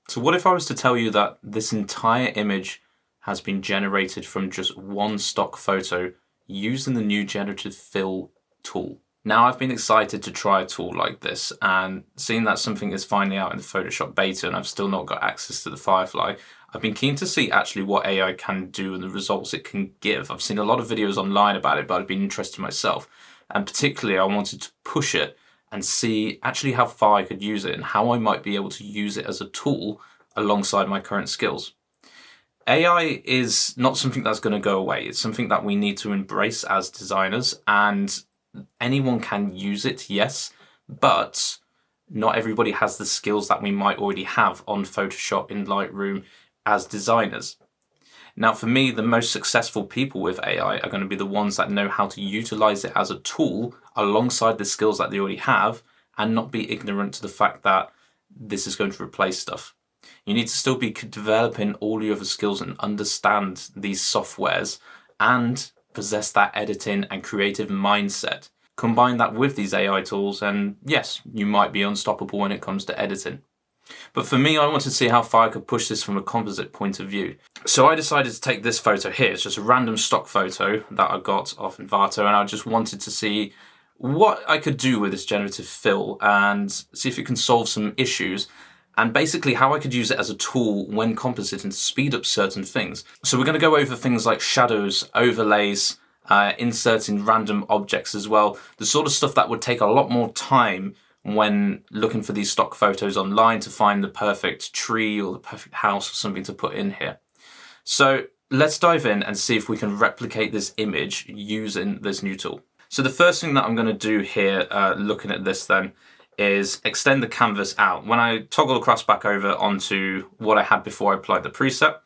So what if I was to tell you that this entire image has been generated from just one stock photo using the new Generative Fill tool? Now, I've been excited to try a tool like this, and seeing that something is finally out in the Photoshop beta and I've still not got access to the Firefly, I've been keen to see actually what AI can do and the results it can give. I've seen a lot of videos online about it, but I've been interested myself. And particularly, I wanted to push it and see actually how far I could use it and how I might be able to use it as a tool alongside my current skills. AI is not something that's going to go away. It's something that we need to embrace as designers, and anyone can use it, yes, but not everybody has the skills that we might already have on Photoshop in Lightroom as designers. Now, for me, the most successful people with AI are going to be the ones that know how to utilize it as a tool alongside the skills that they already have and not be ignorant to the fact that this is going to replace stuff. You need to still be developing all your other skills and understand these softwares and possess that editing and creative mindset. Combine that with these AI tools and yes, you might be unstoppable when it comes to editing. But for me, I wanted to see how far I could push this from a composite point of view. So I decided to take this photo here. It's just a random stock photo that I got off Envato, and I just wanted to see what I could do with this generative fill and see if it can solve some issues, and basically how I could use it as a tool when compositing to speed up certain things. So we're going to go over things like shadows, overlays, inserting random objects as well, the sort of stuff that would take a lot more time when looking for these stock photos online to find the perfect tree or the perfect house or something to put in here. So let's dive in and see if we can replicate this image using this new tool. So the first thing that I'm going to do here, looking at this then, is extend the canvas out. When I toggle across back over onto what I had before I applied the preset,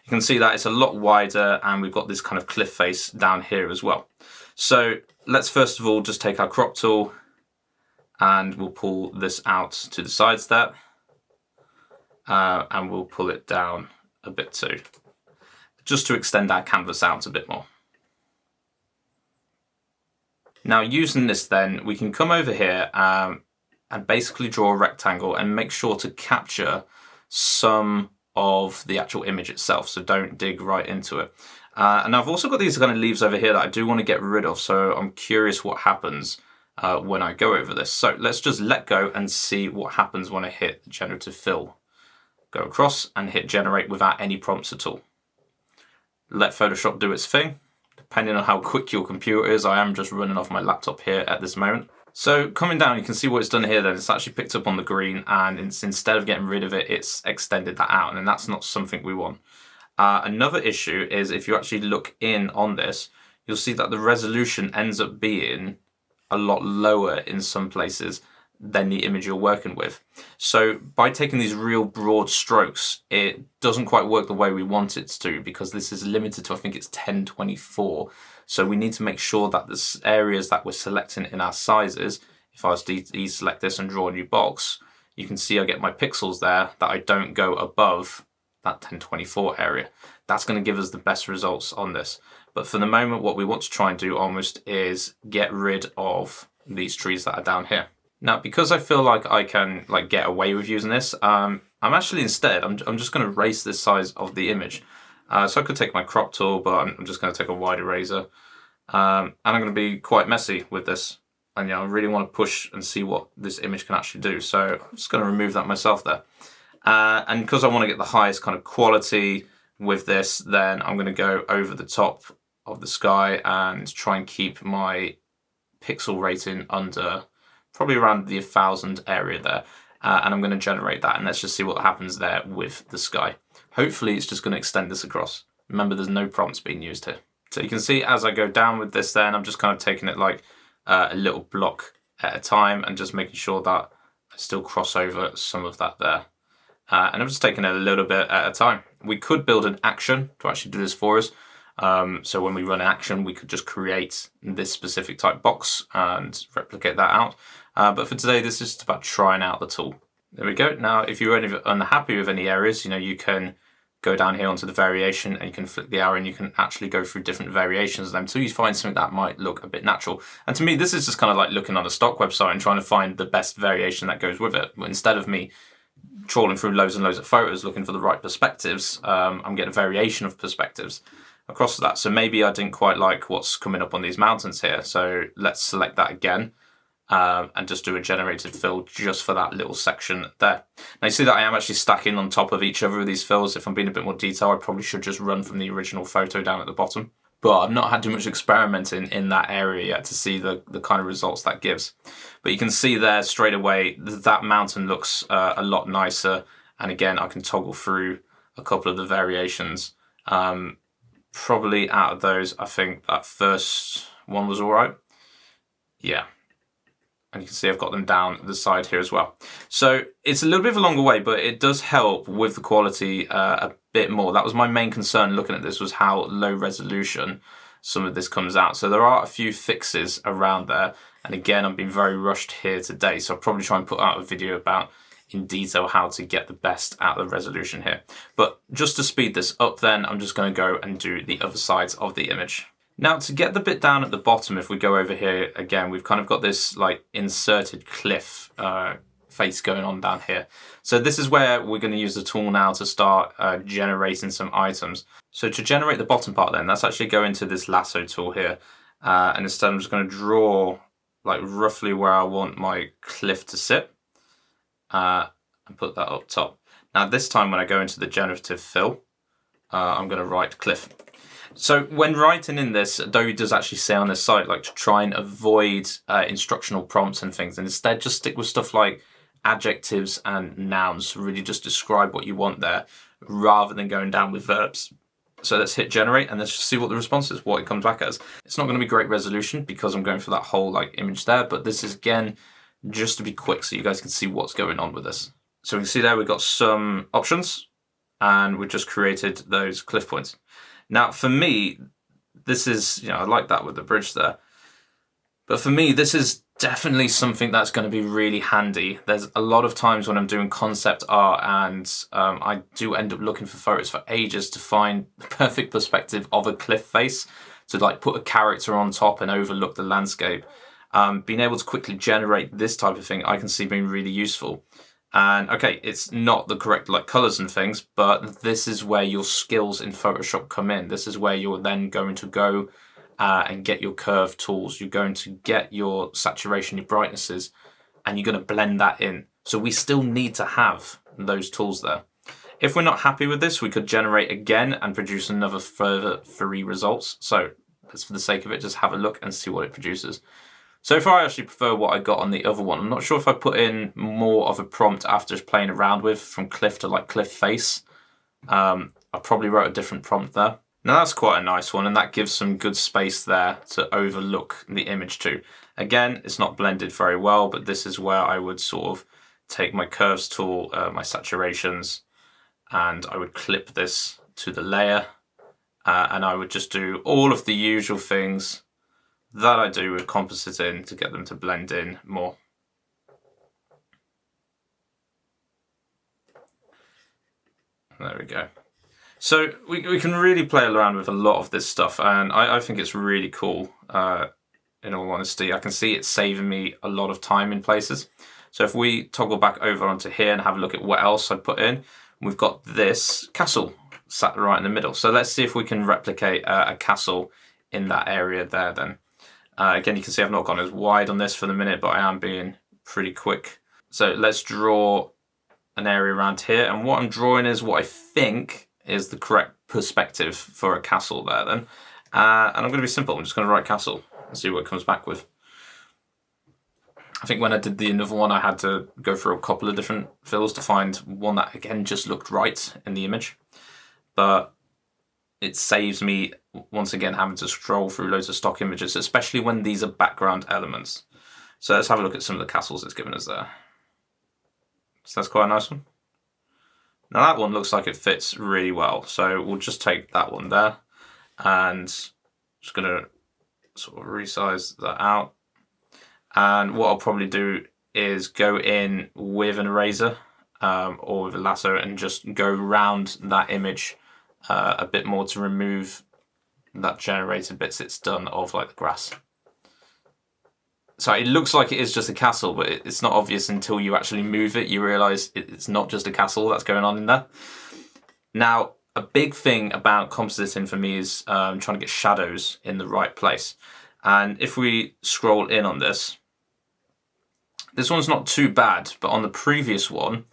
you can see that it's a lot wider and we've got this kind of cliff face down here as well. So let's first of all just take our crop tool and we'll pull this out to the sides there, and we'll pull it down a bit too, just to extend our canvas out a bit more. Now using this then, we can come over here and basically draw a rectangle and make sure to capture some of the actual image itself, so don't dig right into it. And I've also got these kind of leaves over here that I do want to get rid of, so I'm curious what happens when I go over this. So let's just let go and see what happens when I hit the generative fill. Go across and hit generate without any prompts at all. Let Photoshop do its thing. Depending on how quick your computer is, I am just running off my laptop here at this moment. So coming down, you can see what it's done here then. It's actually picked up on the green, and instead of getting rid of it, it's extended that out, and that's not something we want. Another issue is if you actually look in on this, you'll see that the resolution ends up being a lot lower in some places than the image you're working with. So by taking these real broad strokes, it doesn't quite work the way we want it to, because this is limited to, I think it's 1024. So we need to make sure that the areas that we're selecting in our sizes, if I was to deselect this and draw a new box, you can see I get my pixels there that I don't go above that 1024 area. That's going to give us the best results on this. But for the moment, what we want to try and do almost is get rid of these trees that are down here. Now, because I feel like I can get away with using this, I'm actually instead, I'm just going to erase this size of the image. So I could take my crop tool, but I'm just going to take a wide eraser. And I'm going to be quite messy with this. And I really want to push and see what this image can actually do. So I'm just going to remove that myself there. And because I want to get the highest kind of quality with this, then I'm going to go over the top of the sky and try and keep my pixel rating under probably around the 1000 area there. And I'm going to generate that, and let's just see what happens there with the sky. Hopefully it's just going to extend this across. Remember, there's no prompts being used here. So you can see as I go down with this then, I'm just kind of taking it like a little block at a time and just making sure that I still cross over some of that there. And I'm just taking it a little bit at a time. We could build an action to actually do this for us. So when we run an action, we could just create this specific type box and replicate that out. But for today, this is just about trying out the tool. There we go. Now, if you're unhappy with any areas, you can go down here onto the variation and you can flick the arrow and you can actually go through different variations of them until you find something that might look a bit natural. And to me, this is just kind of like looking on a stock website and trying to find the best variation that goes with it. Instead of me trawling through loads and loads of photos looking for the right perspectives, I'm getting a variation of perspectives across that. So maybe I didn't quite like what's coming up on these mountains here. So let's select that again and just do a generated fill just for that little section there. Now you see that I am actually stacking on top of each other of these fills. If I'm being a bit more detailed, I probably should just run from the original photo down at the bottom. But I've not had too much experimenting in that area yet to see the kind of results that gives. But you can see there straight away that mountain looks a lot nicer. And again, I can toggle through a couple of the variations. Probably out of those, I think that first one was all right. Yeah. And you can see I've got them down the side here as well. So it's a little bit of a longer way, but it does help with the quality a bit more. That was my main concern looking at this, was how low resolution some of this comes out. So there are a few fixes around there. And again, I've been very rushed here today. So I'll probably try and put out a video about in detail how to get the best out of the resolution here. But just to speed this up then, I'm just going to go and do the other sides of the image. Now to get the bit down at the bottom, if we go over here again, we've kind of got this like inserted cliff face going on down here. So this is where we're going to use the tool now to start generating some items. So to generate the bottom part then, let's actually go into this lasso tool here. And instead I'm just going to draw like roughly where I want my cliff to sit and put that up top. Now this time when I go into the generative fill, I'm going to write cliff. So when writing in this, Adobe does actually say on this site, like to try and avoid instructional prompts and things, and instead just stick with stuff like adjectives and nouns, really just describe what you want there, rather than going down with verbs. So let's hit generate and let's just see what the response is, what it comes back as. It's not going to be great resolution because I'm going for that whole like image there, but this is again, just to be quick so you guys can see what's going on with this. So we can see there we've got some options and we've just created those cliff points. Now, for me, this is, I like that with the bridge there. But for me, this is definitely something that's going to be really handy. There's a lot of times when I'm doing concept art and I do end up looking for photos for ages to find the perfect perspective of a cliff face, to like put a character on top and overlook the landscape. Being able to quickly generate this type of thing, I can see being really useful. And okay, it's not the correct like colors and things, but this is where your skills in Photoshop come in. This is where you're then going to go and get your curve tools. You're going to get your saturation, your brightnesses, and you're going to blend that in. So we still need to have those tools there. If we're not happy with this, we could generate again and produce another further 3 results. So let's, for the sake of it, just have a look and see what it produces. So far, I actually prefer what I got on the other one. I'm not sure if I put in more of a prompt after just playing around with from cliff to like cliff face. I probably wrote a different prompt there. Now that's quite a nice one, and that gives some good space there to overlook the image too. Again, it's not blended very well, but this is where I would sort of take my curves tool, my saturations, and I would clip this to the layer, and I would just do all of the usual things that I do with composites in to get them to blend in more. There we go. So we can really play around with a lot of this stuff, and I think it's really cool, in all honesty. I can see it saving me a lot of time in places. So if we toggle back over onto here and have a look at what else I put in, we've got this castle sat right in the middle. So let's see if we can replicate a castle in that area there then. Again, you can see I've not gone as wide on this for the minute, but I am being pretty quick. So let's draw an area around here. And what I'm drawing is what I think is the correct perspective for a castle there then. And I'm going to be simple. I'm just going to write castle and see what it comes back with. I think when I did the another one, I had to go through a couple of different fills to find one that, again, just looked right in the image. But it saves me, once again, having to scroll through loads of stock images, especially when these are background elements. So let's have a look at some of the castles it's given us there. So that's quite a nice one. Now that one looks like it fits really well. So we'll just take that one there and just going to sort of resize that out. And what I'll probably do is go in with an eraser or with a lasso and just go around that image a bit more to remove that generated bits it's done of like the grass. So it looks like it is just a castle, but it's not obvious until you actually move it. You realise it's not just a castle that's going on in there. Now, a big thing about compositing for me is trying to get shadows in the right place. And if we scroll in on this one's not too bad, but on the previous one,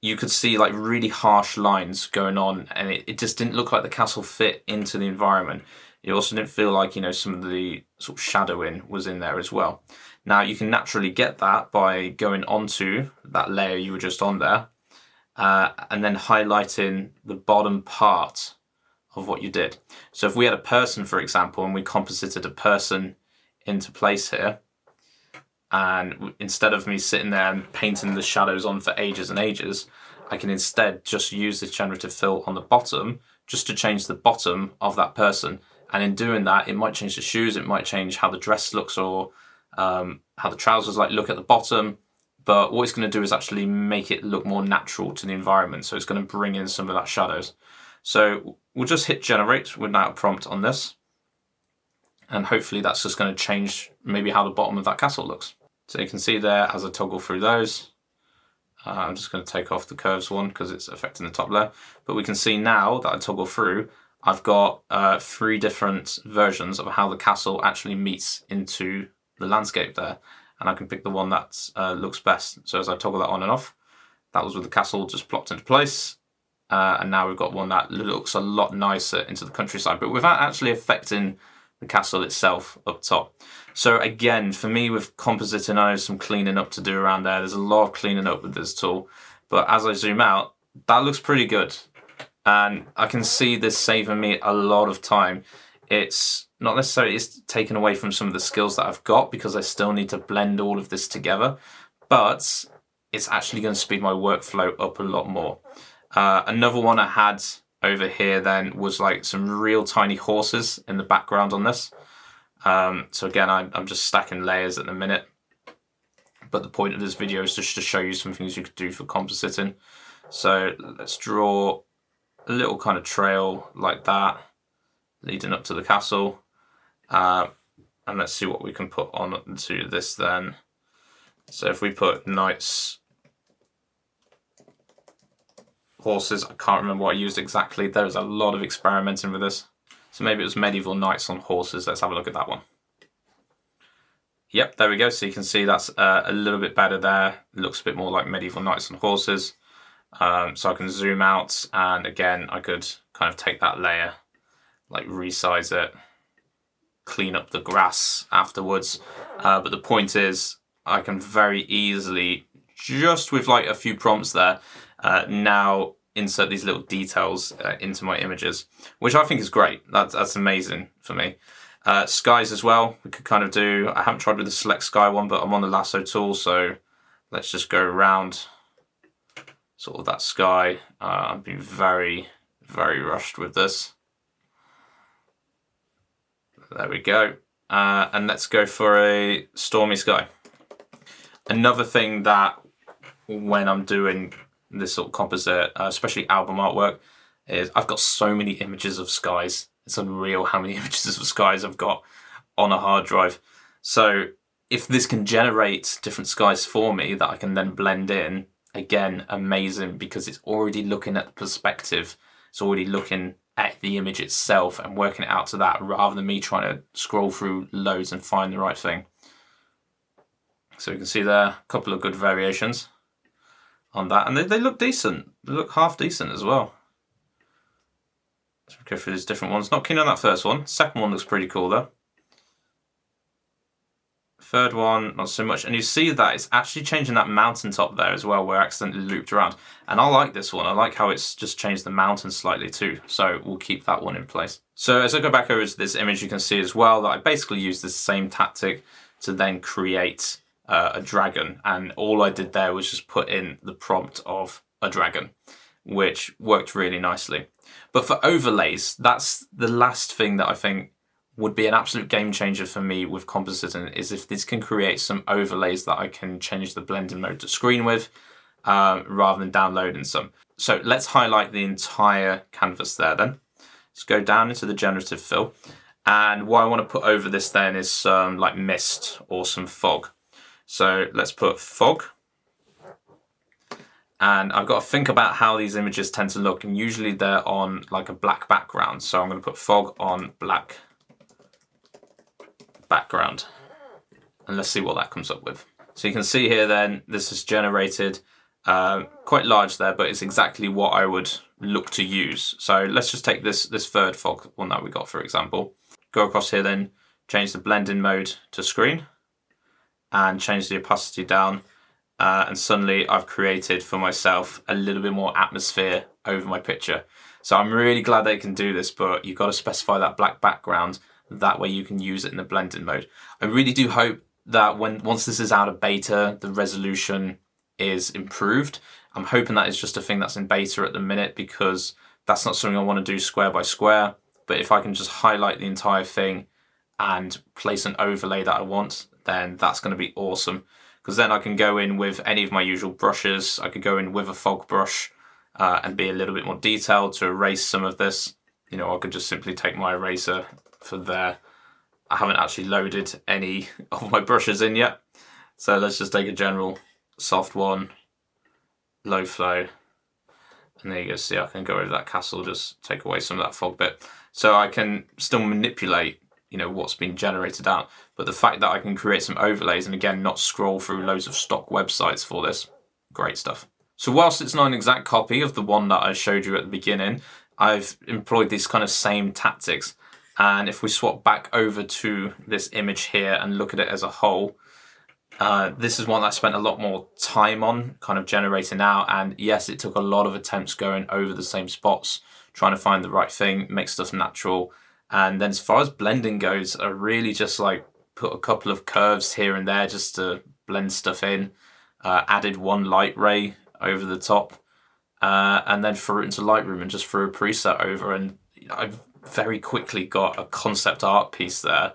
you could see like really harsh lines going on, and it just didn't look like the castle fit into the environment. It also didn't feel like, you know, some of the sort of shadowing was in there as well. Now you can naturally get that by going onto that layer you were just on there, and then highlighting the bottom part of what you did. So if we had a person, for example, and we composited a person into place here, and instead of me sitting there and painting the shadows on for ages and ages, I can instead just use this generative fill on the bottom just to change the bottom of that person. And in doing that, it might change the shoes, it might change how the dress looks, or how the trousers look at the bottom. But what it's going to do is actually make it look more natural to the environment. So it's going to bring in some of that shadows. So we'll just hit generate without a prompt on this. And hopefully that's just going to change maybe how the bottom of that castle looks. So you can see there as I toggle through those, I'm just going to take off the curves one because it's affecting the top layer. But we can see now that I toggle through, I've got 3 different versions of how the castle actually meets into the landscape there. And I can pick the one that looks best. So as I toggle that on and off, that was with the castle just plopped into place. And now we've got one that looks a lot nicer into the countryside, but without actually affecting the castle itself up top. So again, for me with compositing, I have some cleaning up to do around there. There's a lot of cleaning up with this tool, but as I zoom out, that looks pretty good. And I can see this saving me a lot of time. It's not necessarily it's taken away from some of the skills that I've got because I still need to blend all of this together, but it's actually going to speed my workflow up a lot more. Another one I had over here then was like some real tiny horses in the background on this. So again, I'm just stacking layers at the minute, but the point of this video is just to show you some things you could do for compositing. So let's draw a little kind of trail like that leading up to the castle, and let's see what we can put on to this then. So if we put knights, horses, I can't remember what I used exactly. There was a lot of experimenting with this. So maybe it was medieval knights on horses. Let's have a look at that one. Yep, there we go. So you can see that's a little bit better there. It looks a bit more like medieval knights on horses. So I can zoom out, and again, I could kind of take that layer, like resize it, clean up the grass afterwards. But the point is, I can very easily, just with like a few prompts there, now insert these little details into my images, which I think is great. That's amazing for me. Skies as well, we could kind of do. I haven't tried with the select sky one, but I'm on the lasso tool, so let's just go around sort of that sky. I've been very, very rushed with this. There we go. And let's go for a stormy sky. Another thing that when I'm doing this sort of composite, especially album artwork, is I've got so many images of skies. It's unreal how many images of skies I've got on a hard drive. So if this can generate different skies for me that I can then blend in, again, amazing, because it's already looking at the perspective. It's already looking at the image itself and working it out to that, rather than me trying to scroll through loads and find the right thing. So you can see there a couple of good variations on that, and they look decent. They look half decent as well. Let's go through these different ones. Not keen on that first one. Second one looks pretty cool though. Third one, not so much. And you see that it's actually changing that mountaintop there as well, where I accidentally looped around. And I like this one. I like how it's just changed the mountain slightly too. So we'll keep that one in place. So as I go back over to this image, you can see as well that I basically used the same tactic to then create a dragon. And all I did there was just put in the prompt of a dragon, which worked really nicely. But for overlays, that's the last thing that I think would be an absolute game changer for me with compositing, is if this can create some overlays that I can change the blending mode to screen with, rather than downloading some. So let's highlight the entire canvas there then. Let's go down into the generative fill. And what I want to put over this then is some like mist or some fog. So let's put fog. And I've got to think about how these images tend to look, and usually they're on like a black background. So I'm going to put fog on black background. And let's see what that comes up with. So you can see here then, this is generated quite large there, but it's exactly what I would look to use. So let's just take this third fog one that we got, for example. Go across here then, change the blending mode to screen, and change the opacity down. And suddenly I've created for myself a little bit more atmosphere over my picture. So I'm really glad they can do this, but you've got to specify that black background. That way you can use it in the blending mode. I really do hope that once this is out of beta, the resolution is improved. I'm hoping that is just a thing that's in beta at the minute, because that's not something I want to do square by square. But if I can just highlight the entire thing and place an overlay that I want, then that's going to be awesome. Because then I can go in with any of my usual brushes. I could go in with a fog brush and be a little bit more detailed to erase some of this. You know, I could just simply take my eraser for there. I haven't actually loaded any of my brushes in yet. So let's just take a general soft one, low flow. And there you go, see I can go over that castle, just take away some of that fog bit. So I can still manipulate, you know, what's been generated out. But the fact that I can create some overlays and again, not scroll through loads of stock websites for this, great stuff. So whilst it's not an exact copy of the one that I showed you at the beginning, I've employed these kind of same tactics. And if we swap back over to this image here and look at it as a whole, this is one that I spent a lot more time on kind of generating out. And yes, it took a lot of attempts going over the same spots, trying to find the right thing, make stuff natural. And then as far as blending goes, I really just like put a couple of curves here and there just to blend stuff in, added one light ray over the top, and then threw it into Lightroom and just threw a preset over. And you know, I've very quickly got a concept art piece there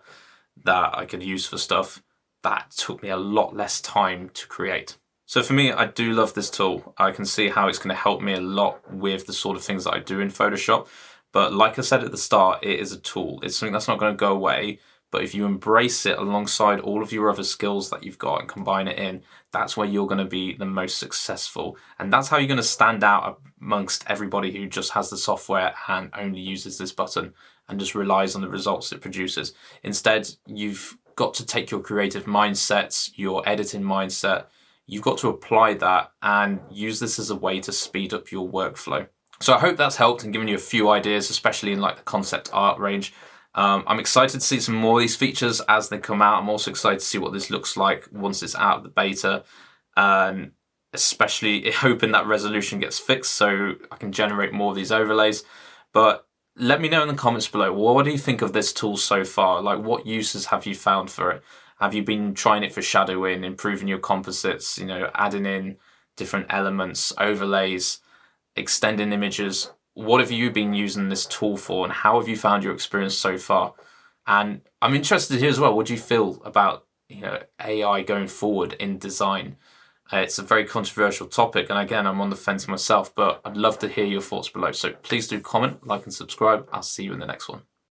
that I could use for stuff that took me a lot less time to create. So for me, I do love this tool. I can see how it's going to help me a lot with the sort of things that I do in Photoshop. But like I said at the start, it is a tool. It's something that's not going to go away. But if you embrace it alongside all of your other skills that you've got and combine it in, that's where you're going to be the most successful. And that's how you're going to stand out amongst everybody who just has the software and only uses this button and just relies on the results it produces. Instead, you've got to take your creative mindsets, your editing mindset, you've got to apply that and use this as a way to speed up your workflow. So I hope that's helped and given you a few ideas, especially in like the concept art range. I'm excited to see some more of these features as they come out. I'm also excited to see what this looks like once it's out of the beta, and especially hoping that resolution gets fixed so I can generate more of these overlays. But let me know in the comments below, what do you think of this tool so far? Like, what uses have you found for it? Have you been trying it for shadowing, improving your composites, you know, adding in different elements, overlays, extending images? What have you been using this tool for, and how have you found your experience so far? And I'm interested here as well, what do you feel about, you know, AI going forward in design? It's a very controversial topic, and again, I'm on the fence myself, but I'd love to hear your thoughts below. So please do comment, like, and subscribe. I'll see you in the next one.